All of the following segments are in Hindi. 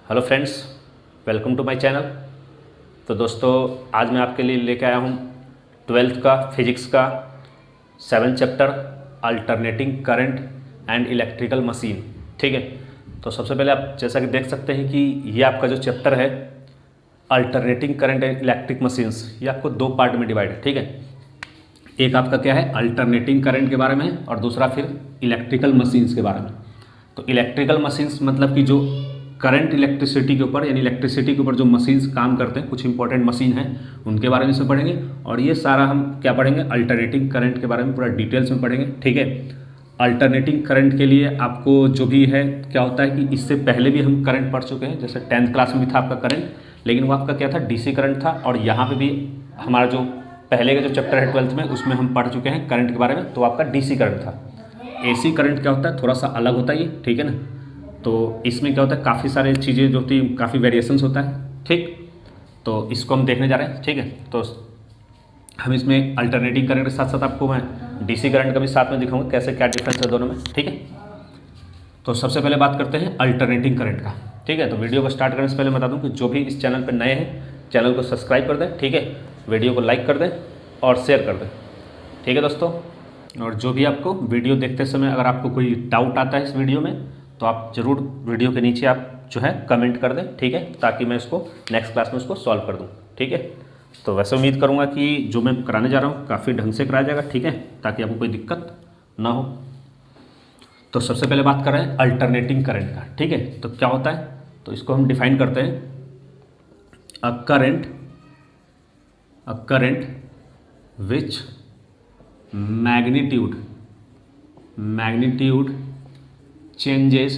Hello friends, welcome to my channel. तो दोस्तों, आज मैं आपके लिए लेके आया हूँ 12th का फिजिक्स का 7 chapter alternating current and electrical machine. ठीक है, तो सबसे पहले आप जैसा कि देख सकते हैं कि ये आपका जो चैप्टर है alternating current and electric machines, ये आपको दो पार्ट में डिवाइड है। ठीक है, एक आपका क्या है अल्टरनेटिंग करंट के बारे में और दूसरा फिर इलेक्ट्रिकल मशीन्स के बारे में। तो इलेक्ट्रिकल मशीन्स मतलब कि जो करंट इलेक्ट्रिसिटी के ऊपर यानी इलेक्ट्रिसिटी के ऊपर जो मशीन्स काम करते हैं, कुछ इंपॉर्टेंट मशीन हैं उनके बारे में इसमें पढ़ेंगे। और ये सारा हम क्या पढ़ेंगे अल्टरनेटिंग करंट के बारे में पूरा डिटेल्स में पढ़ेंगे। ठीक है, अल्टरनेटिंग करंट के लिए आपको जो भी है क्या होता है कि इससे पहले भी हम करंट पढ़ चुके हैं। जैसे 10th क्लास में भी था आपका करंट, लेकिन वो आपका क्या था डीसी करंट था। और यहाँ पे भी हमारा जो पहले का जो चैप्टर है 12th में उसमें हम पढ़ चुके हैं करंट के बारे में, तो आपका डीसी करंट था। एसी करंट क्या होता है थोड़ा सा अलग होता है ये, ठीक है ना। तो इसमें क्या होता है काफ़ी सारी चीज़ें जो होती हैं, काफ़ी वेरिएशंस होता है। ठीक, तो इसको हम देखने जा रहे हैं। ठीक है, तो हम इसमें अल्टरनेटिंग करंट के साथ साथ आपको मैं डीसी करंट का भी साथ में दिखाऊंगा कैसे क्या डिफरेंस है दोनों में। ठीक है, तो सबसे पहले बात करते हैं अल्टरनेटिंग करंट का। ठीक है, तो वीडियो को स्टार्ट करने से पहले बता दूं कि जो भी इस चैनल पर नए हैं चैनल को सब्सक्राइब कर दें। ठीक है, वीडियो को लाइक कर दें और शेयर कर दें। ठीक है दोस्तों, और जो भी आपको वीडियो देखते समय अगर आपको कोई डाउट आता है इस वीडियो में तो आप ज़रूर वीडियो के नीचे आप जो है कमेंट कर दें। ठीक है, ताकि मैं इसको नेक्स्ट क्लास में उसको सॉल्व कर दूं। ठीक है, तो वैसे उम्मीद करूंगा कि जो मैं कराने जा रहा हूं काफ़ी ढंग से कराया जाएगा। ठीक है, ताकि आपको कोई दिक्कत ना हो। तो सबसे पहले बात कर रहे हैं अल्टरनेटिंग करंट का। ठीक है, तो क्या होता है तो इसको हम डिफाइन करते हैं a current which magnitude changes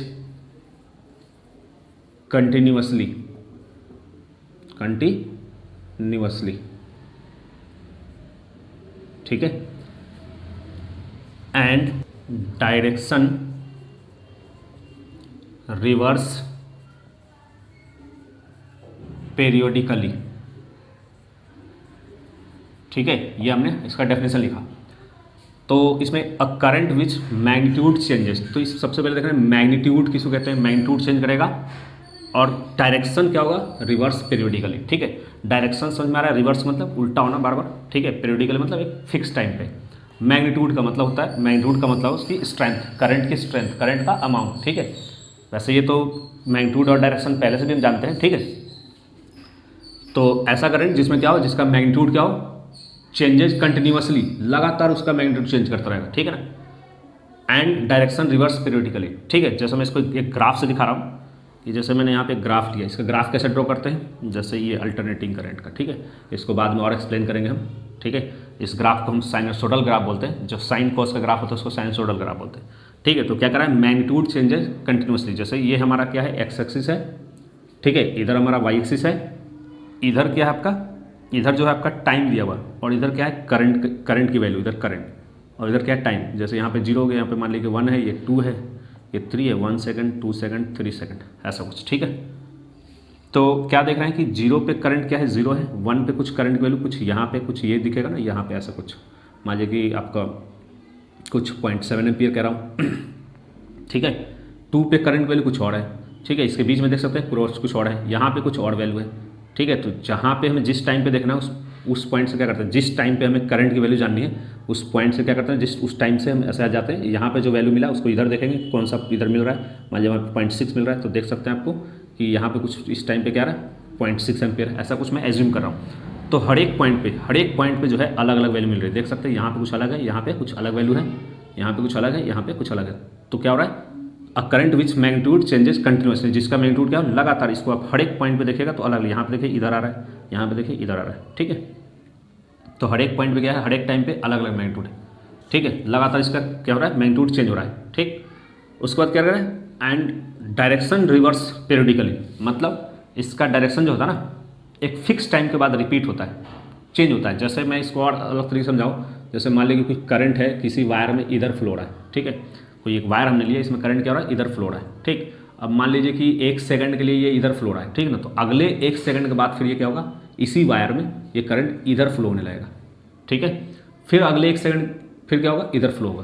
continuously ठीक है, एंड डायरेक्शन रिवर्स पेरियोडिकली। ठीक है, ये हमने इसका डेफिनेशन लिखा। तो इसमें a current which magnitude changes, तो इस सबसे पहले देख रहे हैं मैग्नीट्यूड किसको कहते हैं, मैग्नीट्यूड चेंज करेगा। और डायरेक्शन क्या होगा रिवर्स पेरियोडिकली। ठीक है, डायरेक्शन समझ में आ रहा है, रिवर्स मतलब उल्टा होना बार बार। ठीक है, पेरियोडिकली मतलब एक फिक्स टाइम पे। मैग्नीट्यूड का मतलब होता है, मैग्नीट्यूड का मतलब उसकी स्ट्रेंथ, करंट की स्ट्रेंथ, करंट का अमाउंट। ठीक है, वैसे ये तो मैग्नीट्यूड और डायरेक्शन पहले से भी हम जानते हैं। ठीक है, तो ऐसा करंट जिसमें क्या हो, जिसका मैग्नीट्यूड क्या हो चेंजेस कंटिन्यूअसली, लगातार उसका मैग्नीट्यूड चेंज करता रहेगा। ठीक है ना, एंड डायरेक्शन रिवर्स पीरियडिकली। ठीक है, जैसे मैं इसको एक ग्राफ से दिखा रहा हूँ कि जैसे मैंने यहाँ पे एक ग्राफ लिया, इसका ग्राफ कैसे ड्रॉ करते हैं, जैसे ये अल्टरनेटिंग करंट का। ठीक है, इसको बाद में और एक्सप्लेन करेंगे हम। ठीक है, इस ग्राफ को हम साइनसोडल ग्राफ बोलते हैं, जो साइन कॉस का ग्राफ होता है उसको साइनसोडल ग्राफ बोलते हैं। ठीक है, तो क्या करा है मैग्नीट्यूड चेंजेस कंटिन्यूसली। जैसे ये हमारा क्या है एक्स एक्सिस है। ठीक है, इधर हमारा वाई एक्सिस है, इधर क्या है आपका, इधर जो है आपका टाइम दिया हुआ, और इधर क्या है करंट की वैल्यू, इधर करंट, और इधर क्या है टाइम। जैसे यहाँ पे 0 हो गया, यहाँ पे मान लीजिए 1 है, ये 2 है, ये 3 है, 1 सेकंड 2 सेकंड 3 सेकंड ऐसा कुछ। ठीक है, तो क्या देख रहे हैं कि 0 पे करंट क्या है 0 है, 1 पे कुछ करंट की वैल्यू कुछ यहाँ पे कुछ ये दिखेगा ना, यहाँ पे ऐसा कुछ मान लीजिए कि आपका कुछ 0.7 एम्पियर कह रहा हूँ। ठीक है, 2 पे करंट वैल्यू कुछ और है। ठीक है, इसके बीच में देख सकते हैं क्रॉस कुछ और है, यहाँ पे कुछ और वैल्यू है। ठीक है, तो जहाँ पे हमें जिस टाइम पे देखना है उस पॉइंट से क्या करते हैं, जिस टाइम पे हमें करंट की वैल्यू जाननी है उस पॉइंट से क्या करते हैं, जिस उस टाइम से हम ऐसे आ जाते हैं। यहाँ पे जो वैल्यू मिला उसको इधर देखेंगे कौन सा इधर मिल रहा है, मान लीजिए हमें 0.6 मिल रहा है, तो देख सकते हैं आपको कि यहाँ पे कुछ इस टाइम पे क्या रहा है 0.6 एम्पियर, ऐसा कुछ मैं एज्यूम कर रहा हूँ। तो हर एक पॉइंट पे जो है अलग अलग वैल्यू मिल रही है। देख सकते हैं यहाँ पे कुछ अलग है, यहाँ पे कुछ अलग वैल्यू है, यहाँ पे कुछ अलग है, यहाँ पे कुछ अलग है। तो क्या हो रहा है a current which magnitude changes continuously, जिसका मैग्नीट्यूड क्या हो लगातार, इसको आप हर एक पॉइंट पे देखिएगा तो अलग, यहाँ पे देखिए इधर आ रहा है, यहाँ पे देखिए इधर आ रहा है। ठीक है, तो हर एक पॉइंट पे क्या है हर एक टाइम पे अलग अलग मैग्नीट्यूड है। ठीक है, लगातार इसका क्या हो रहा है मैग्नीट्यूड चेंज हो रहा है। ठीक, उसके बाद क्या कर रहे हैं एंड डायरेक्शन रिवर्स पीरियडिकली, मतलब इसका डायरेक्शन जो होता है ना एक फिक्स टाइम के बाद रिपीट होता है, चेंज होता है। जैसे मैं इसको और अलग तरीके से समझाऊँ, जैसे मान लीजिए कोई करंट है किसी वायर में इधर फ्लो रहा है। ठीक है, कोई एक वायर हमने लिया, इसमें करंट क्या हो रहा है इधर फ्लो रहा है। ठीक, अब मान लीजिए कि 1 सेकंड के लिए ये इधर फ्लो रहा है। ठीक ना, तो अगले 1 सेकंड के बाद फिर ये क्या होगा इसी वायर में ये करंट इधर फ्लो होने लगेगा। ठीक है, फिर अगले 1 सेकंड फिर क्या होगा इधर फ्लो होगा।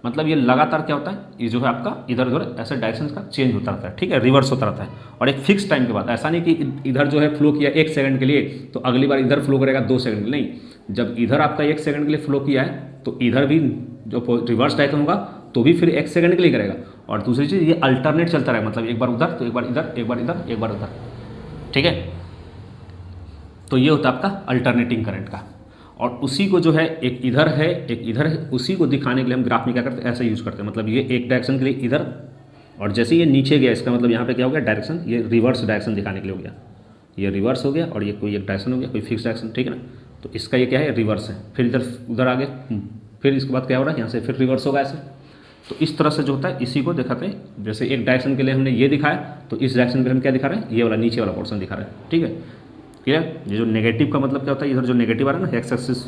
मतलब ये लगातार क्या होता है, ये जो है आपका इधर उधर ऐसे डायरेक्शन का चेंज होता रहता है, ठीक है, रिवर्स होता रहता है। और एक फिक्स टाइम के बाद, ऐसा नहीं कि इधर जो है फ्लो किया 1 सेकंड के लिए तो अगली बार इधर फ्लो करेगा 2 सेकंड के लिए, नहीं, जब इधर आपका 1 सेकंड के लिए फ्लो किया है तो इधर भी जो रिवर्स डायरेक्शन होगा तो भी फिर 1 सेकंड के लिए करेगा। और दूसरी चीज़ ये अल्टरनेट चलता रहेगा, मतलब एक बार उधर तो एक बार इधर, एक बार इधर, एक बार उधर, ठीक है। तो ये होता है आपका अल्टरनेटिंग करंट का। और उसी को जो है एक इधर है एक इधर है, उसी को दिखाने के लिए हम ग्राफ में क्या करते हैं, ऐसे यूज़ करते हैं। मतलब ये एक डायरेक्शन के लिए इधर, और जैसे ये नीचे गया इसका मतलब यहाँ पे क्या हो गया डायरेक्शन, ये रिवर्स डायरेक्शन दिखाने के लिए हो गया, ये रिवर्स हो गया और ये कोई एक डायरेक्शन हो गया, कोई फिक्स डायरेक्शन, ठीक है ना। तो इसका ये क्या है, रिवर्स है, फिर इधर उधर आ गया, फिर इसके बाद क्या हो रहा है, यहाँ से फिर रिवर्स होगा ऐसे। तो इस तरह से जो होता है इसी को दिखाते हैं। जैसे एक डायरेक्शन के लिए हमने ये दिखाया तो इस डायरेक्शन के लिए हम क्या दिखा रहे हैं, ये वाला नीचे वाला पोर्शन दिखा रहे हैं, ठीक है, क्लियर। ये जो नेगेटिव का मतलब क्या होता है, इधर जो नेगेटिव आ रहा है ना, एक्स एक्सिस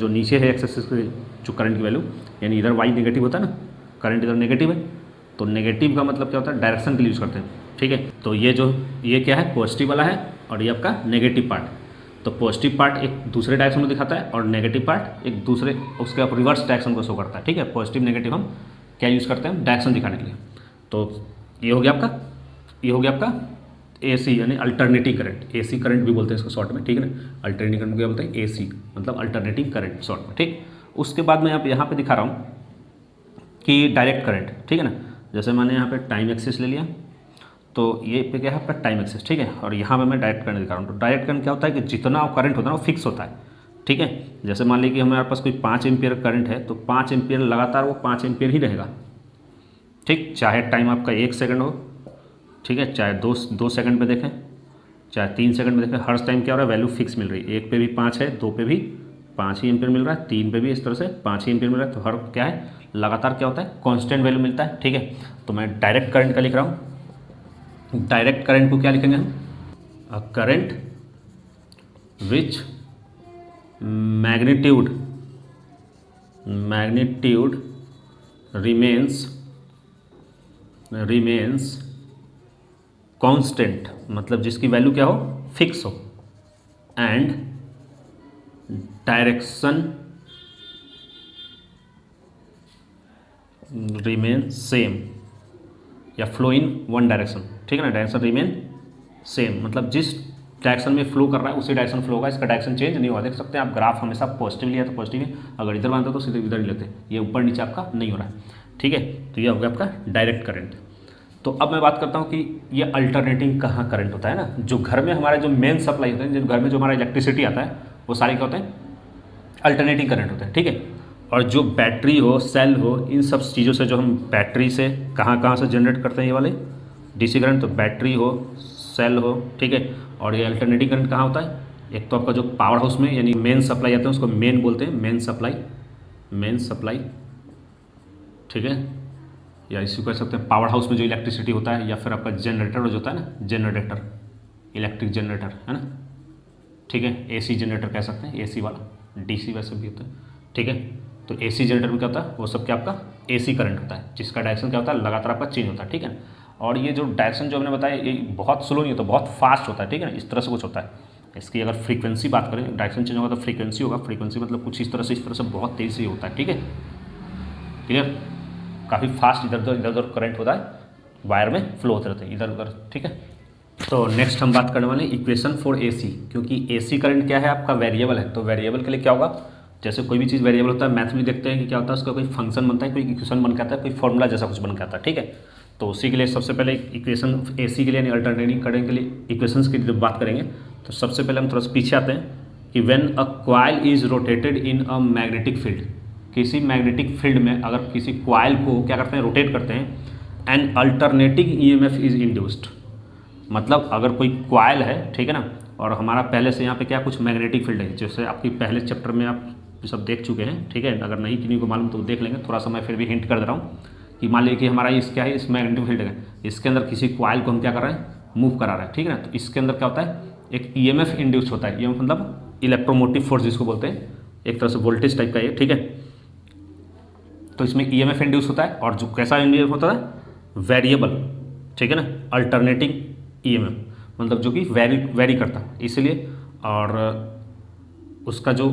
जो नीचे है, एक्स एक्सिस के जो करंट की वैल्यू, यानी इधर वाई नेगेटिव होता है ना, करंट इधर नेगेटिव है, तो नेगेटिव का मतलब क्या होता है, डायरेक्शन के लिए यूज़ करते हैं, ठीक है। तो ये क्या है, पॉजिटिव वाला है और ये आपका नेगेटिव पार्ट। तो पॉजिटिव पार्ट एक दूसरे डायरेक्शन में दिखाता है और नेगेटिव पार्ट एक दूसरे उसके आप रिवर्स डायरेक्शन को शो करता है, ठीक है। पॉजिटिव नेगेटिव हम क्या यूज़ करते हैं, डायरेक्शन दिखाने के लिए। तो ये हो गया आपका AC यानी अल्टरनेटिंग करंट, AC करंट भी बोलते हैं इसको शॉर्ट में, ठीक है ना। अल्टरनेटिंग करंट को क्या बोलते हैं, AC मतलब अल्टरनेटिंग करंट शॉर्ट में, ठीक। उसके बाद मैं यहाँ पे दिखा रहा हूँ कि डायरेक्ट करंट, ठीक है ना। जैसे मैंने यहाँ पे टाइम एक्सिस ले लिया, तो ये पे क्या है आपका टाइम एक्सिस, ठीक है, और यहाँ पे मैं डायरेक्ट करंट दिखा रहा हूँ। तो डायरेक्ट करंट क्या होता है कि जितना करंट होता है वो फिक्स होता है, ठीक है। जैसे मान लीजिए कि हमारे पास कोई 5 एम्पियर करंट है तो 5 एम्पियर लगातार वो 5 एम्पियर ही रहेगा, ठीक, चाहे टाइम आपका 1 सेकंड हो, ठीक है, चाहे दो सेकंड पे देखें, चाहे 3 सेकंड में देखें, हर टाइम क्या हो रहा है, वैल्यू फिक्स मिल रही है। 1 पे भी 5 है, 2 पे भी 5 ही एम्पियर मिल रहा है, 3 पे भी इस तरह से 5 ही एम्पियर मिल रहा है। तो हर क्या है, लगातार क्या होता है, कांस्टेंट वैल्यू मिलता है, ठीक है। तो मैं डायरेक्ट करंट का लिख रहा हूँ। डायरेक्ट करंट को क्या लिखेंगे हम, a current which magnitude remains constant, मतलब जिसकी वैल्यू क्या हो, फिक्स हो, एंड डायरेक्शन रिमेन सेम या फ्लो इन वन डायरेक्शन, ठीक है ना। डायरेक्शन रिमेन सेम मतलब जिस डायरेक्शन में फ्लो कर रहा है उसी डायरेक्शन फ्लो होगा, इसका डायरेक्शन चेंज नहीं होगा। देख सकते हैं आप, ग्राफ हमेशा पॉजिटिव लिया तो पॉजिटिव है, अगर इधर बांधते तो सीधे इधर ही लेते, ये ऊपर नीचे आपका नहीं हो रहा है, ठीक है। तो ये हो गया आपका डायरेक्ट करंट। तो अब मैं बात करता हूँ कि ये अल्टरनेटिंग कहाँ करंट होता है ना, जो घर में हमारे जो मेन सप्लाई होते हैं, जो घर में जो हमारा इलेक्ट्रिसिटी आता है वो सारे क्या होते हैं, अल्टरनेटिंग करंट होते हैं, ठीक है। और जो बैटरी हो, सेल हो, इन सब चीज़ों से जो हम बैटरी से कहाँ से जनरेट करते हैं ये वाले DC करंट, तो बैटरी हो, सेल हो, ठीक है। और ये अल्टरनेटिंग करंट कहाँ होता है, एक तो आपका जो पावर हाउस में यानी मेन सप्लाई आता है उसको मेन बोलते हैं, मेन सप्लाई, ठीक है, या इसी को कह सकते हैं पावर हाउस में जो इलेक्ट्रिसिटी होता है, या फिर आपका जनरेटर जो होता है ना, जनरेटर, इलेक्ट्रिक जनरेटर है ना, ठीक है। AC जनरेटर कह सकते हैं, AC वाला, DC वैसे भी होता है, ठीक है। तो AC जनरेटर में क्या होता है, वो सब क्या आपका AC करंट होता है, जिसका डायरेक्शन क्या होता है, लगातार आपका चेंज होता है, ठीक है। और ये जो डायरेक्शन जो हमने बताया ये बहुत स्लो नहीं होता, बहुत फास्ट होता है, ठीक है ना, इस तरह से कुछ होता है। इसकी अगर फ्रीक्वेंसी बात करें, डायरेक्शन चेंज होगा तो फ्रीक्वेंसी होगा, फ्रीक्वेंसी मतलब कुछ इस तरह से बहुत तेज़ी से होता है, ठीक है, क्लियर। काफ़ी फास्ट इधर उधर करंट होता है, वायर में फ्लो होते रहते हैं इधर उधर, ठीक है। तो नेक्स्ट हम बात करने वाले हैं इक्वेशन फॉर AC, क्योंकि AC करंट क्या है आपका वेरिएबल है, तो वेरिएबल के लिए क्या होगा, जैसे कोई भी चीज़ वेरिएबल होता है, मैथ में देखते हैं कि क्या होता है, उसका कोई फंक्शन बनता है, कोई इक्वेशन बन के आता है, कोई फॉर्मूला जैसा कुछ बन के आता है, ठीक है। तो उसी के लिए सबसे पहले इक्वेशन AC के लिए यानी अल्टरनेटिंग करंट के लिए इक्वेशंस की जब बात करेंगे तो सबसे पहले हम थोड़ा सा पीछे आते हैं कि when a coil is rotated in a magnetic field, किसी मैग्नेटिक फील्ड में अगर किसी कॉइल को क्या करते हैं, रोटेट करते हैं, and alternating EMF is induced, मतलब अगर कोई कॉइल है, ठीक है ना, और हमारा पहले से यहाँ पे क्या कुछ मैग्नेटिक फील्ड है, जैसे आपकी पहले चैप्टर में आप सब देख चुके हैं, ठीक है। अगर नहीं किसी को मालूम तो देख लेंगे, थोड़ा सा मैं फिर भी हिंट कर दे रहा हूँ कि मान लीजिए कि हमारा इस क्या है, इस मैग्नेटिक फील्ड है, इसके अंदर किसी कॉइल को हम क्या कर रहे हैं, मूव करा रहे हैं, ठीक है ना। तो इसके अंदर क्या होता है, एक EMF इंड्यूस होता है, EMF मतलब इलेक्ट्रोमोटिव फोर्स जिसको बोलते हैं, एक तरह से वोल्टेज टाइप का ये, ठीक है। तो इसमें EMF इंड्यूस होता है, और जो कैसा इंड्यूस होता है, वेरिएबल, ठीक है ना, अल्टरनेटिंग EMF मतलब जो कि वेरी करता है, इसलिए और उसका जो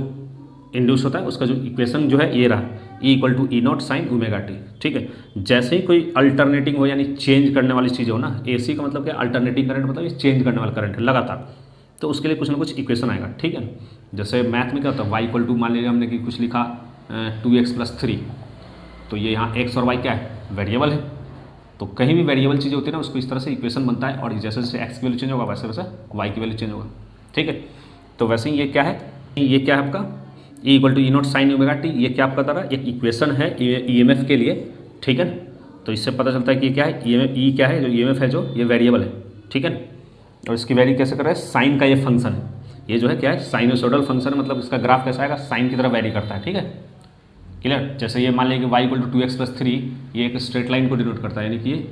इंड्यूस होता है उसका जो इक्वेशन जो है ये रहा, E equal to E naught sine omega t. ठीक है, जैसे ही कोई अल्टरनेटिंग हो यानी चेंज करने वाली चीज़ हो ना, ए सी का मतलब क्या, अल्टरनेटिंग करंट मतलब ये चेंज करने वाला करंट है लगातार, तो उसके लिए कुछ ना कुछ इक्वेशन आएगा। ठीक है, जैसे मैथ में क्या होता है, वाई इक्वल टू मान लीजिए हमने कि कुछ लिखा 2x+3, तो ये यहाँ x और y क्या है, वेरिएबल है। तो कहीं भी वेरिएबल चीज़ें होती है ना उसको इस तरह से इक्वेशन बनता है, और जैसे जैसे x की वैल्यू चेंज होगा वैसे वैसे y की वैल्यू चेंज होगा। ठीक है, तो वैसे ही ये क्या है, ये क्या है आपका E equal to E naught sine omega t, ये क्या आपका द्वारा एक इक्वेशन है EMF के लिए। ठीक है, तो इससे पता चलता है कि क्या है, ई क्या है, जो EMF है जो ये वेरिएबल है। ठीक है, और इसकी वैल्यू कैसे कर रहा है, साइन का ये फंक्शन है, ये जो है क्या है, साइनोसोडल फंक्शन है, मतलब इसका ग्राफ कैसा आएगा, साइन की तरह वैरी करता है। ठीक है, क्लियर। जैसे ये मान लीजिए कि y इक्वल टू 2x+3, ये एक स्ट्रेट लाइन को डिनोट करता है, यानी कि ये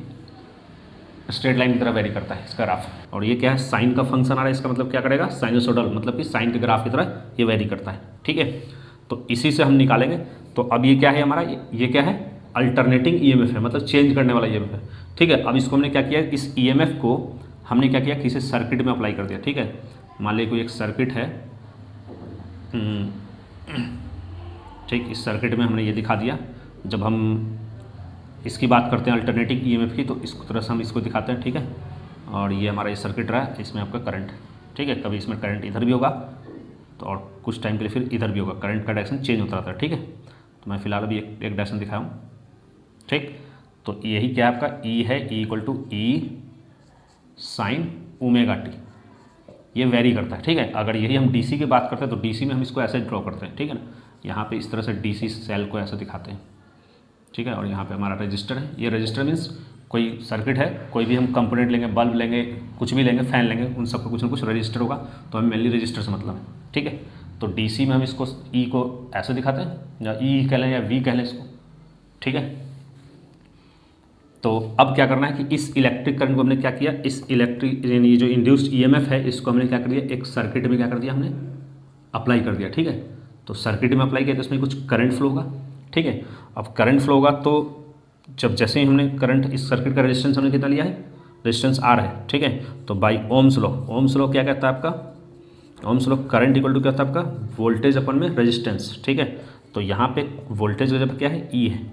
स्ट्रेट लाइन की तरह वेरी करता है इसका ग्राफ। और ये क्या है, साइन का फंक्शन आ रहा है, इसका मतलब क्या करेगा, साइनोसोडल, मतलब कि साइन के ग्राफ की तरह ये वेरी करता है। ठीक है, तो इसी से हम निकालेंगे। तो अब ये क्या है हमारा, ये क्या है, अल्टरनेटिंग EMF है, मतलब चेंज करने वाला EMF है। ठीक है, अब इसको हमने क्या किया, इस EMF को हमने क्या किया, किसी सर्किट में अप्लाई कर दिया। ठीक है, मान लीजिए कोई एक सर्किट है, ठीक, इस सर्किट में हमने ये दिखा दिया। जब हम इसकी बात करते हैं अल्टरनेटिंग EMF की, तो इस तरह से हम इसको दिखाते हैं। ठीक है, और ये हमारा ये सर्किट रहा है, इसमें आपका करंट। ठीक है, कभी इसमें करंट इधर भी होगा तो और कुछ टाइम के लिए फिर इधर भी होगा, करंट का डायरेक्शन चेंज होता रहता है। ठीक है, तो मैं फिलहाल अभी एक डायरेक्शन दिखाया हूँ। ठीक, तो यही क्या है आपका E है, E equal to E sine omega t, ये वेरी करता है। ठीक है, अगर यही हम DC की बात करते हैं तो DC में हम इसको ऐसे ड्रॉ करते हैं। ठीक है ना, यहाँ पे इस तरह से DC सेल को ऐसे दिखाते हैं। ठीक है, और यहाँ पे हमारा रजिस्टर है, ये रजिस्टर मीन्स कोई सर्किट है, कोई भी हम कंपोनेंट लेंगे, बल्ब लेंगे, कुछ भी लेंगे, फ़ैन लेंगे, उन सबका कुछ ना कुछ रजिस्टर होगा, तो हमें मेनली रजिस्टर से मतलब है। ठीक है, तो DC में हम इसको E को ऐसे दिखाते हैं, या E कह लें या V कह लें इसको। ठीक है, तो अब क्या करना है कि इस इलेक्ट्रिक करंट को हमने क्या किया, इस इलेक्ट्रिक ये जो इंड्यूस्ड EMF है इसको हमने क्या कर दिया, एक सर्किट में क्या कर दिया, हमने अप्लाई कर दिया। ठीक है, तो सर्किट में अप्लाई किया तो इसमें कुछ करंट फ्लो होगा। ठीक है, अब करंट फ्लो होगा तो जब जैसे ही हमने करंट, इस सर्किट का रेजिस्टेंस हमने कितना लिया है, रेजिस्टेंस R है। ठीक है, तो by Ohm's law, Ohm's law क्या कहता है आपका, Ohm's law current equal to क्या था आपका, वोल्टेज अपन में रेजिस्टेंस। ठीक है, तो यहाँ पे वोल्टेज जब क्या है, E है,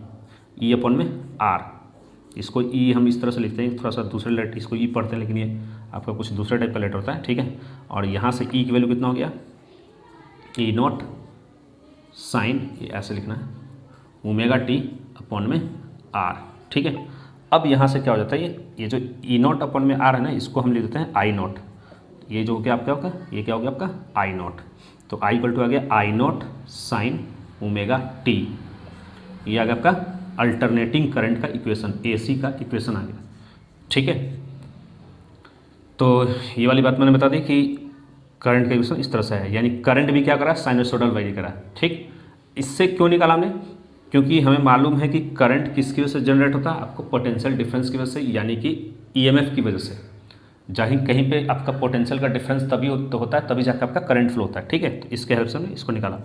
E अपन में R, इसको E हम इस तरह से लिखते हैं, थोड़ा सा दूसरे लेटर, इसको E पढ़ते हैं लेकिन ये आपका कुछ दूसरे टाइप का लेटर होता है। ठीक है, और यहाँ से E की वैल्यू कितना हो गया, E नॉट साइन, ये ऐसे लिखना है, ओमेगा टी अपॉन में R। ठीक है, अब यहाँ से क्या हो जाता है, ये जो E नॉट अपॉन में R है ना, इसको हम लिख देते हैं I नॉट। ये जो हो गया आपका ये क्या हो गया आपका I नॉट, तो I इक्वल टू आ गया I not sine omega t, ये आ गया आपका अल्टरनेटिंग करंट का इक्वेशन, AC का इक्वेशन आ गया। ठीक है, तो ये वाली बात मैंने बता दी कि करंट का इक्वेशन इस तरह से है, यानी करंट भी क्या करा, साइनोसोडल वेरी करा। ठीक, इससे क्यों निकाला हमने, क्योंकि हमें मालूम है कि करंट किसकी वजह से जनरेट होता है, आपको पोटेंशियल डिफरेंस की वजह से, यानी कि EMF की वजह से। जहाँ कहीं पे आपका पोटेंशियल का डिफरेंस तभी होता है, तभी जाकर आपका करंट फ्लो होता है। ठीक है, तो इसके हेल्प से हमने इसको निकाला।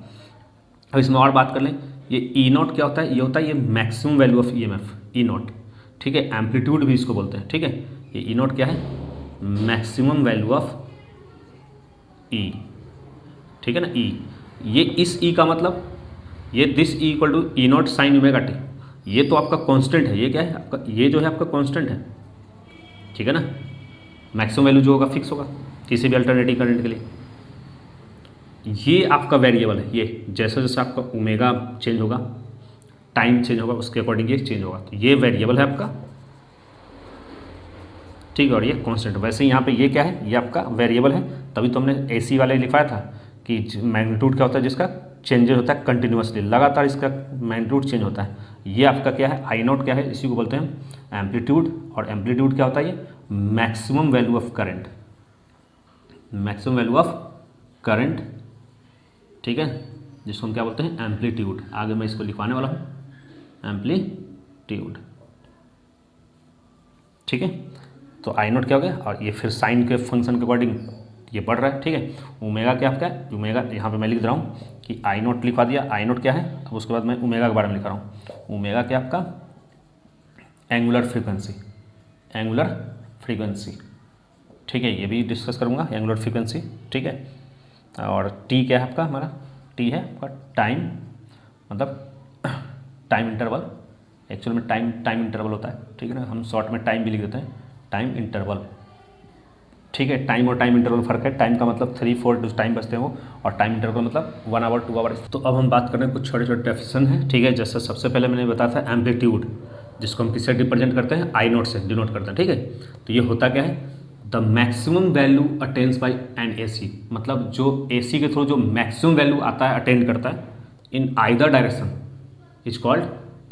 अब इसमें और बात कर लें, ये E नॉट क्या होता है, ये होता है ये maximum value of EMF, E not. ठीक है, एम्पलीट्यूड भी इसको बोलते हैं। ठीक है, ये E नॉट क्या है, मैक्सिमम वैल्यू ऑफ E। ठीक है ना, E, ये इस E का मतलब, ये this E equal to E naught sine omega t, ये तो आपका कांस्टेंट है, ये क्या है आपका, ये जो है आपका कांस्टेंट है। ठीक है ना, मैक्सिमम वैल्यू जो होगा फिक्स होगा किसी भी अल्टरनेटिव करंट के लिए। ये आपका वेरिएबल है, ये जैसे जैसे आपका ओमेगा चेंज होगा, टाइम चेंज होगा, उसके अकॉर्डिंग ये चेंज होगा, तो ये वेरिएबल है आपका। ठीक है, और ये कांस्टेंट। वैसे यहाँ पे ये क्या है, ये आपका वेरिएबल है, तभी तो हमने AC वाले लिखवाया था कि मैग्नीट्यूड क्या होता है, जिसका चेंजेस होता है कंटिन्यूसली, लगातार इसका मैग्नीट्यूड चेंज होता है। ये आपका क्या है, I नॉट क्या है, इसी को बोलते हैं एम्पलीट्यूड, और एम्पलीट्यूड क्या होता है, ये maximum value of current, maximum value of current. ठीक है, जिसको हम क्या बोलते हैं, एम्पलीट्यूड। आगे मैं इसको लिखवाने वाला हूँ, एम्पलीट्यूड। ठीक है, तो I नॉट क्या हो गया, और ये फिर साइन के फंक्शन के अकॉर्डिंग ये बढ़ रहा है। ठीक है, ओमेगा क्या आपका है, ओमेगा यहाँ पे मैं लिख रहा हूँ कि I नॉट लिखवा दिया, I नॉट क्या है, अब उसके बाद मैं ओमेगा के बारे में लिख रहा हूँ। ओमेगा क्या आपका, एंगुलर फ्रीक्वेंसी, एंगुलर फ्रीक्वेंसी। ठीक है, ये भी डिस्कस करूँगा, एंगुलर फ्रीक्वेंसी। ठीक है, और T क्या है आपका हमारा, टी है आपका टाइम, मतलब टाइम इंटरवल, एक्चुअल में टाइम इंटरवल होता है, ठीक है ना, हम शॉर्ट में टाइम भी लिख देते हैं, टाइम इंटरवल, ठीक है। टाइम और टाइम इंटरवल फ़र्क है, टाइम का मतलब 3-4 जो टाइम बचते हैं वो, और टाइम इंटरवल मतलब 1 आवर 2 आवर। तो अब हम बात कर रहे हैं कुछ छोटे छोटे डेफिनेशन हैं, ठीक है। जैसे सबसे पहले मैंने बताया था एम्पलीट्यूड, जिसको हम किससे रिप्रेजेंट करते हैं, आई नोट से डिनोट करते हैं, ठीक है। तो ये होता क्या है, the maximum value attains by an A C, मतलब जो ए सी के थ्रू जो मैक्सिमम वैल्यू आता है, अटेंड करता है इन either direction is called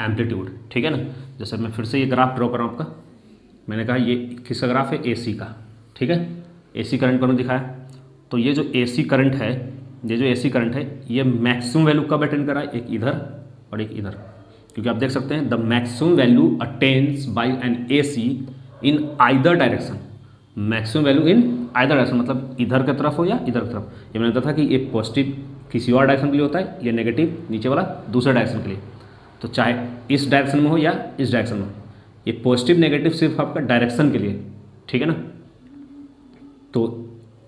amplitude, ठीक है ना। जैसे मैं फिर से ये ग्राफ ड्रॉ कर रहा हूँ आपका, मैंने कहा ये किसका ग्राफ है, ए सी का, ठीक है। ए सी करंट को मैंने दिखाया, तो ये जो ए सी करंट है, ये जो ए सी करंट है, ये मैक्सिमम वैल्यू कब अटेंड करा है, एक इधर और एक इधर, क्योंकि आप देख सकते हैं the maximum value attains by an A C in either direction, maximum value in either direction मतलब इधर की तरफ हो या इधर की तरफ। ये मैंने बताया था कि एक पॉजिटिव किसी और डायरेक्शन के लिए होता है, ये नेगेटिव नीचे वाला दूसरे डायरेक्शन के लिए। तो चाहे इस डायरेक्शन में हो या इस डायरेक्शन में हो, ये पॉजिटिव नेगेटिव सिर्फ आपका डायरेक्शन के लिए, ठीक है ना। तो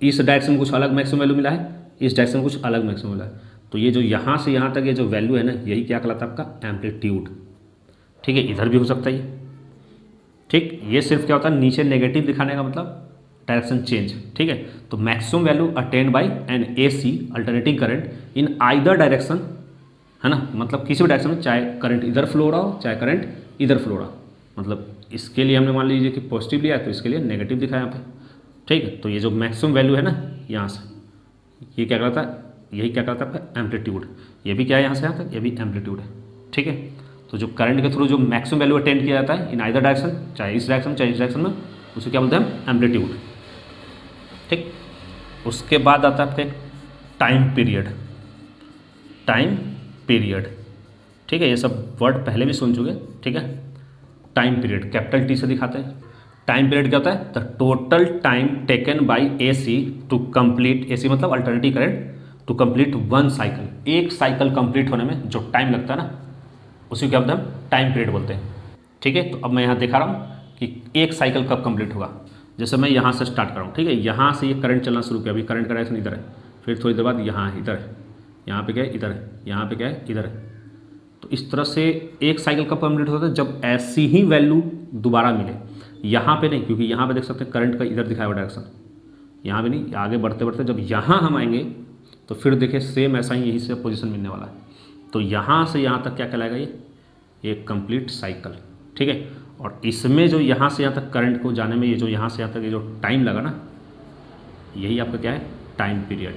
इस डायरेक्शन में कुछ अलग मैक्सिमम वैल्यू मिला है, इस डायरेक्शन में कुछ अलग मैक्सिमम मिला है, तो ये जो यहाँ से यहाँ तक ये जो वैल्यू है ना, यही क्या कहलाता है आपका एम्पलीट्यूड, ठीक है। इधर भी हो सकता है ये, ठीक। ये सिर्फ क्या होता है, नीचे नेगेटिव दिखाने का मतलब डायरेक्शन चेंज, ठीक है। तो maximum value attained by an A C alternating current in either direction, है ना, मतलब किसी भी डायरेक्शन में, चाहे करंट इधर फ्लो रहा हो चाहे करंट इधर फ्लो रहा हो, मतलब इसके लिए हमने मान लीजिए कि पॉजिटिव लिया तो इसके लिए नेगेटिव दिखाया यहाँ पे, ठीक है। तो ये जो मैक्सिमम वैल्यू है ना यहाँ से, ये क्या कहता है, यही क्या कहता है आपका एम्पलीट्यूड। ये भी क्या है यहाँ से यहाँ तक, ये भी एम्पलीट्यूड है, ठीक है। तो जो करंट के थ्रू जो मैक्सिमम वैल्यू अटेंड किया जाता है इन आइदर डायरेक्शन, चाहे इस डायरेक्शन चाहे इस डायरेक्शन में, उसे क्या बोलते हैं, एम्पलीट्यूड, ठीक। उसके बाद आता है आपका टाइम पीरियड, टाइम पीरियड, ठीक है। ये सब वर्ड पहले भी सुन चुके, ठीक है। टाइम पीरियड कैपिटल टी से दिखाते हैं। टाइम पीरियड क्या होता है, the total time taken by A C to complete, A C मतलब alternative current, to complete one cycle, एक साइकिल कंप्लीट होने में जो टाइम लगता है ना, उसी को क्या बोलते हैं, हम टाइम पीरियड बोलते हैं, ठीक है। तो अब मैं यहाँ दिखा रहा हूँ कि एक साइकिल कब कंप्लीट होगा। जैसे मैं यहाँ से स्टार्ट कर रहा हूँ, ठीक है, यहाँ से ये करंट चलना शुरू किया, अभी करंट का डायरेक्शन इधर है, फिर थोड़ी देर बाद यहाँ है, इधर है, यहाँ पे क्या है, इधर है, यहाँ पे क्या है, इधर है। तो इस तरह से एक साइकिल कब कंप्लीट होता है, जब ऐसी ही वैल्यू दोबारा मिले। यहाँ पे नहीं, क्योंकि यहाँ पे देख सकते हैं करंट का इधर दिखाया हुआ डायरेक्शन, यहाँ पे नहीं, आगे बढ़ते बढ़ते जब यहाँ हम आएंगे तो फिर देखिए सेम ऐसा ही यहीं से पोजीशन मिलने वाला है। तो यहाँ से यहाँ तक क्या कहलाएगा, ये एक कंप्लीट साइकिल, ठीक है। और इसमें जो यहाँ से यहाँ तक करंट को जाने में ये जो यहाँ से यहाँ तक ये जो टाइम लगा ना, यही आपका क्या है, टाइम पीरियड।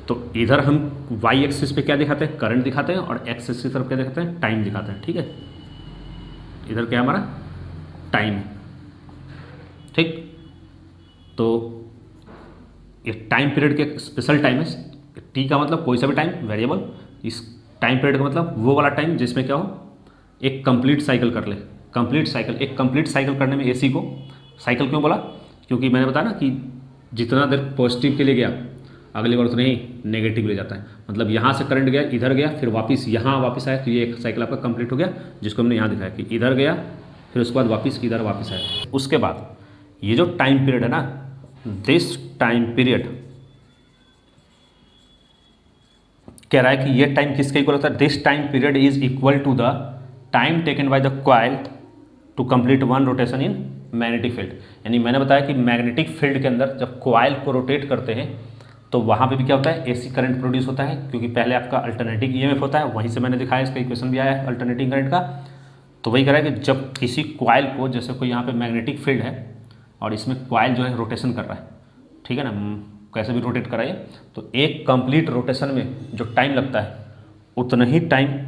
तो इधर हम वाई एक्सिस पे क्या दिखाते हैं, करंट दिखाते हैं, और एक्स एक्सिस की तरफ क्या दिखाते हैं, टाइम दिखाते हैं, ठीक है। इधर क्या हमारा टाइम, ठीक। तो ये टाइम पीरियड के स्पेशल टाइम है, टी का मतलब कोई सा भी टाइम वेरिएबल, इस टाइम पीरियड का मतलब वो वाला टाइम जिसमें क्या हो, एक कंप्लीट साइकिल कर ले, कंप्लीट साइकिल। एक कंप्लीट साइकिल करने में एसी को साइकिल क्यों बोला, क्योंकि मैंने बताया ना कि जितना देर पॉजिटिव के लिए गया अगली बार उतना ही नेगेटिव ले जाता है, मतलब यहाँ से करंट गया इधर गया फिर वापस यहाँ वापस आया, तो ये एक साइकिल आपका कंप्लीट हो गया, जिसको हमने यहाँ दिखाया कि इधर गया फिर उसके बाद वापस इधर वापस आया। उसके बाद ये जो टाइम पीरियड है ना, दिस टाइम पीरियड कह रहा है कि ये टाइम किसके इक्वल होता है, this time period is equal to the time taken by the coil to complete one rotation in magnetic field. यानी मैंने बताया कि मैग्नेटिक फील्ड के अंदर जब कॉइल को रोटेट करते हैं तो वहाँ पे भी क्या होता है, एसी करंट प्रोड्यूस होता है, क्योंकि पहले आपका अल्टरनेटिंग ईएमएफ होता है, वहीं से मैंने दिखाया, इसका इक्वेशन भी आया है अल्टरनेटिंग करंट का। तो वही कह रहा है कि जब किसी कॉइल को, जैसे कोई यहाँ पे मैग्नेटिक फील्ड है और इसमें कॉइल जो है रोटेशन कर रहा है, ठीक है ना, कैसे भी रोटेट कराइए, तो एक कंप्लीट रोटेशन में जो टाइम लगता है उतना ही टाइम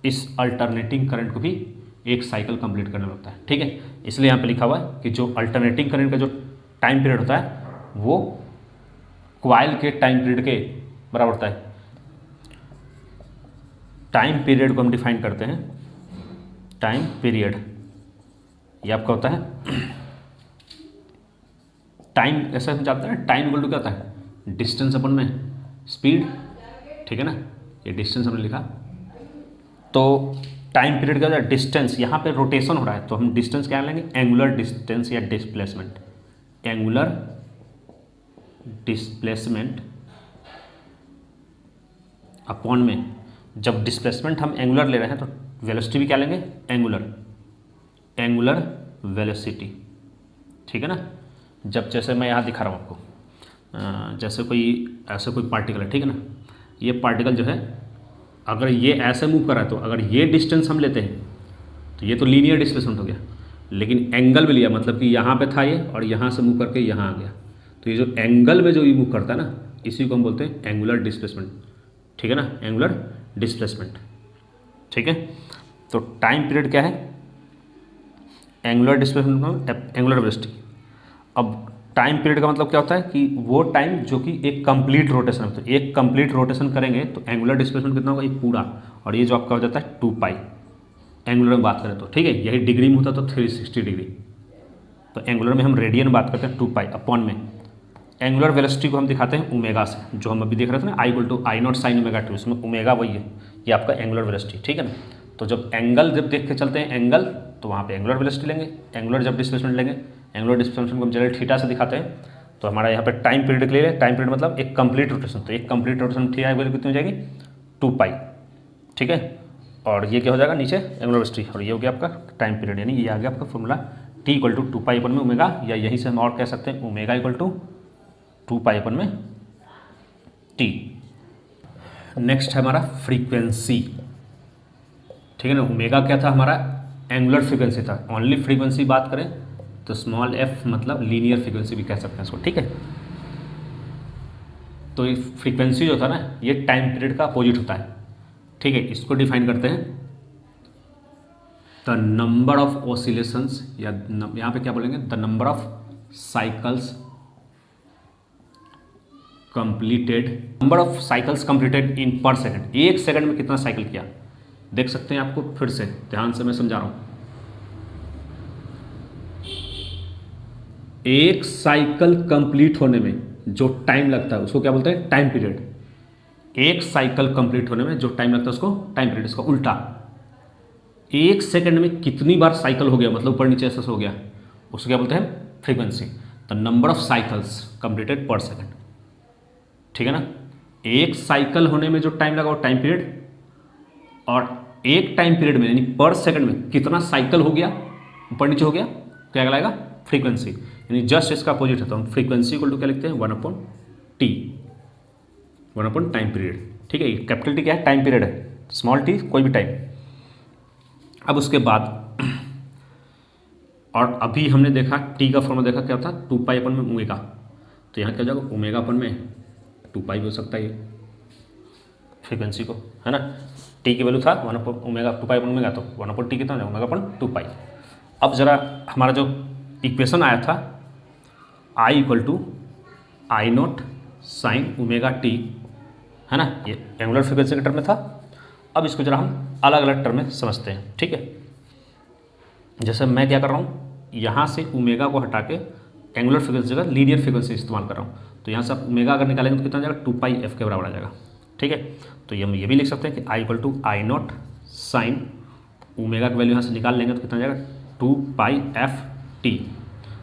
इस अल्टरनेटिंग करंट को भी एक साइकिल कंप्लीट करने लगता है, ठीक है। इसलिए यहाँ पे लिखा हुआ है कि जो अल्टरनेटिंग करंट का जो टाइम पीरियड होता है वो कॉइल के टाइम पीरियड के बराबर होता है। टाइम पीरियड को हम डिफाइन करते हैं, टाइम पीरियड ये आपका होता है टाइम, ऐसा हम जानते हैं ना, टाइम इक्वल टू क्या होता है, डिस्टेंस अपन में स्पीड, ठीक है ना, ये डिस्टेंस हमने लिखा। तो टाइम पीरियड का होता है डिस्टेंस, यहाँ पे रोटेशन हो रहा है तो हम डिस्टेंस क्या लेंगे, एंगुलर डिस्टेंस या डिस्प्लेसमेंट, एंगुलर डिस्प्लेसमेंट अपॉन में जब डिस्प्लेसमेंट हम एंगुलर ले रहे हैं तो वेलोसिटी भी क्या लेंगे, एंगुलर वेलोसिटी, ठीक है ना। जब जैसे मैं यहाँ दिखा रहा हूँ आपको, जैसे ऐसे कोई पार्टिकल है, ठीक है ना, ये पार्टिकल जो है अगर ये ऐसे मूव कर रहा है तो अगर ये डिस्टेंस हम लेते हैं तो ये तो लीनियर डिस्प्लेसमेंट हो गया, लेकिन एंगल भी लिया, मतलब कि यहाँ पे था ये और यहाँ से मूव करके यहाँ आ गया, तो ये जो एंगल में जो ये मूव करता है ना, इसी को हम बोलते हैं एंगुलर डिस्प्लेसमेंट, ठीक है ना, एंगुलर डिस्प्लेसमेंट, ठीक है। तो टाइम पीरियड क्या है, एंगुलर डिस्प्लेसमेंट, एंगुलर वेलोसिटी। अब टाइम पीरियड का मतलब क्या होता है कि वो टाइम जो कि एक कंप्लीट रोटेशन है, तो एक कंप्लीट रोटेशन करेंगे तो एंगुलर डिस्प्लेसमेंट कितना होगा, ये पूरा, और ये जो आपका हो जाता है 2π एंगुलर में बात करें तो, ठीक है। यही डिग्री में होता तो 360 डिग्री, तो एंगुलर में हम रेडियन में बात करते हैं 2π अपॉन में एंगुलर वेलोसिटी को हम दिखाते हैं ओमेगा से, जो हम अभी देख रहे थे ना, I=I0 sin ओमेगा t, उसमें ओमेगा वही है, ये आपका एंगुलर वेलोसिटी, ठीक है ना। तो जब एंगल जब देख के चलते हैं एंगल, तो वहाँ पे एंगुलर वेलोसिटी लेंगे, एंगुलर जब डिस्प्लेसमेंट लेंगे, एंगुलर डिस्प्लेसमेंट को हम जनरल थीटा से दिखाते हैं, तो हमारा यहाँ पे टाइम पीरियड के लिए, टाइम पीरियड मतलब एक कंप्लीट रोटेशन, तो एक कंप्लीट रोटेशन थीटा वैल्यू कितनी हो जाएगी, 2π, ठीक है। और ये क्या हो जाएगा नीचे एंगुलर वेलोसिटी, और ये हो गया आपका टाइम पीरियड, यानी ये आ गया आपका फॉर्मूला T=2π अपन में ओमेगा, या यहीं से हम और कह सकते हैं ओमेगा =2π अपन में T। नेक्स्ट है हमारा फ्रीक्वेंसी, ठीक है ना। ओमेगा क्या था हमारा, एंगुलर फ्रीक्वेंसी था, ओनली फ्रीक्वेंसी बात करें तो स्मॉल f मतलब लीनियर फ्रीक्वेंसी भी कह सकते हैं इसको, ठीक है। तो ये फ्रीक्वेंसी जो था ना, ये टाइम पीरियड का अपोजिट होता है, ठीक है। इसको डिफाइन करते हैं द नंबर ऑफ ऑसिलेशंस, या यहाँ पे क्या बोलेंगे, the number of cycles completed, number of cycles completed in पर सेकंड, एक सेकंड में कितना साइकिल किया, देख सकते हैं आपको, फिर से ध्यान से मैं समझा रहा हूँ। एक साइकिल कंप्लीट होने में जो टाइम लगता है उसको क्या बोलते हैं, टाइम पीरियड। एक साइकिल कंप्लीट होने में जो टाइम लगता है उसको टाइम पीरियड। इसका उल्टा, एक सेकंड में कितनी बार साइकिल हो गया, मतलब ऊपर नीचे ऐसा हो गया, उसको क्या बोलते हैं, frequency. The number of cycles completed पर सेकंड, ठीक है ना। एक साइकिल होने में जो टाइम लगा वो टाइम पीरियड, और एक टाइम पीरियड में यानी पर सेकंड में कितना साइकिल हो गया, ऊपर नीचे हो गया, क्या कहलाएगा, फ्रीक्वेंसी। यानी जस्ट इसका अपोजिट है, तो हम फ्रीक्वेंसी को क्या लिखते हैं, 1/t, 1 टाइम पीरियड, ठीक है। कैपिटल टी क्या है, टाइम पीरियड है, स्मॉल टी कोई भी टाइम। अब उसके बाद और अभी हमने देखा टी का फॉर्मूला देखा क्या था, 2π अपन में ओमेगा, तो यहाँ क्या हो जाएगा, ओमेगा अपन में 2π भी हो सकता है ये फ्रीक्वेंसी को, है ना। टी की वैल्यू था 1/ओमेगा 2π अपन ओमेगा, तो 1/t कितना है, ओमेगा अपन 2π। अब जरा हमारा जो इक्वेशन आया था I=I0 sin ओमेगा t, है ना, ये एंगुलर फ्रीक्वेंसी के टर्म में था। अब इसको जरा हम अलग अलग टर्म में समझते हैं, ठीक है। जैसे मैं क्या कर रहा हूँ, यहाँ से ओमेगा को हटा के एंगुलर फ्रीक्वेंसी का लीनियर फ्रीक्वेंसी इस्तेमाल कर रहा हूँ, तो यहाँ से आप ओमेगा अगर निकालेंगे तो कितना आ जाएगा, 2πf के बराबर आ जाएगा, ठीक है। तो ये हम ये भी लिख सकते हैं कि I=I0 sin ओमेगा की वैल्यू यहाँ से निकाल लेंगे तो कितना आ जाएगा, 2πft।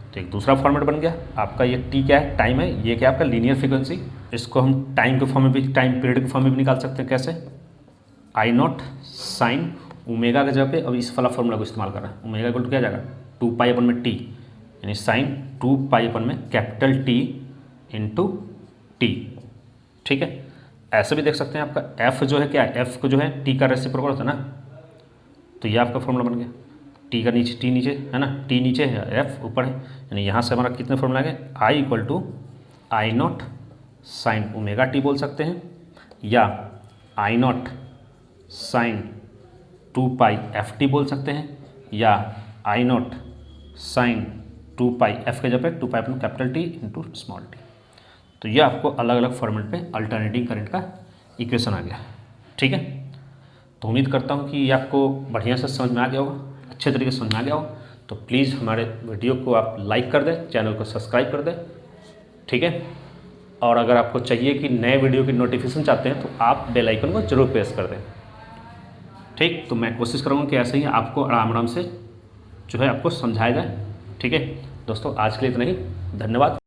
तो एक दूसरा फॉर्मेट बन गया आपका, ये टी क्या है, टाइम है, ये क्या है आपका लीनियर फ्रीक्वेंसी। इसको हम टाइम के फॉर्म में भी, टाइम पीरियड के फॉर्म में भी निकाल सकते हैं, कैसे, I0 sin ओमेगा के जगह पे अब इस वाला फॉर्मूला को इस्तेमाल कर रहा है, ओमेगा इक्वल टू क्या जाएगा, 2π अपन में टी, यानी साइन 2π अपन में कैपिटल टी इंटू टी, ठीक है। ऐसे भी देख सकते हैं आपका एफ जो है क्या है, एफ को जो है टी का रेसिप्रोकल होता है ना, तो ये आपका फॉर्मूला बन गया, टी का नीचे, टी नीचे है ना, टी नीचे है, एफ ऊपर है, यानी यहाँ से हमारा कितने फॉर्मूला आ गए, I=I0 sin ओमेगा टी बोल सकते हैं, या I0 sin 2πft बोल सकते हैं, या I0 sin 2πf के जगह पे 2π अपना capital T into small T. तो ये आपको अलग अलग फॉर्मेट पे अल्टरनेटिंग करंट का इक्वेशन आ गया, ठीक है। तो उम्मीद करता हूँ कि ये आपको बढ़िया से समझ में आ गया होगा, अच्छे तरीके से समझ में आ गया हो। तो प्लीज़ हमारे वीडियो को आप लाइक कर दें, चैनल को सब्सक्राइब कर दें, ठीक है। और अगर आपको चाहिए कि नए वीडियो की नोटिफिकेशन चाहते हैं तो आप बेल आइकन को जरूर प्रेस कर दें, ठीक। तो मैं कोशिश करूँगा कि ऐसे ही आपको आराम आराम से जो है आपको समझाया जाए, ठीक है। दोस्तों आज के लिए इतना ही, धन्यवाद।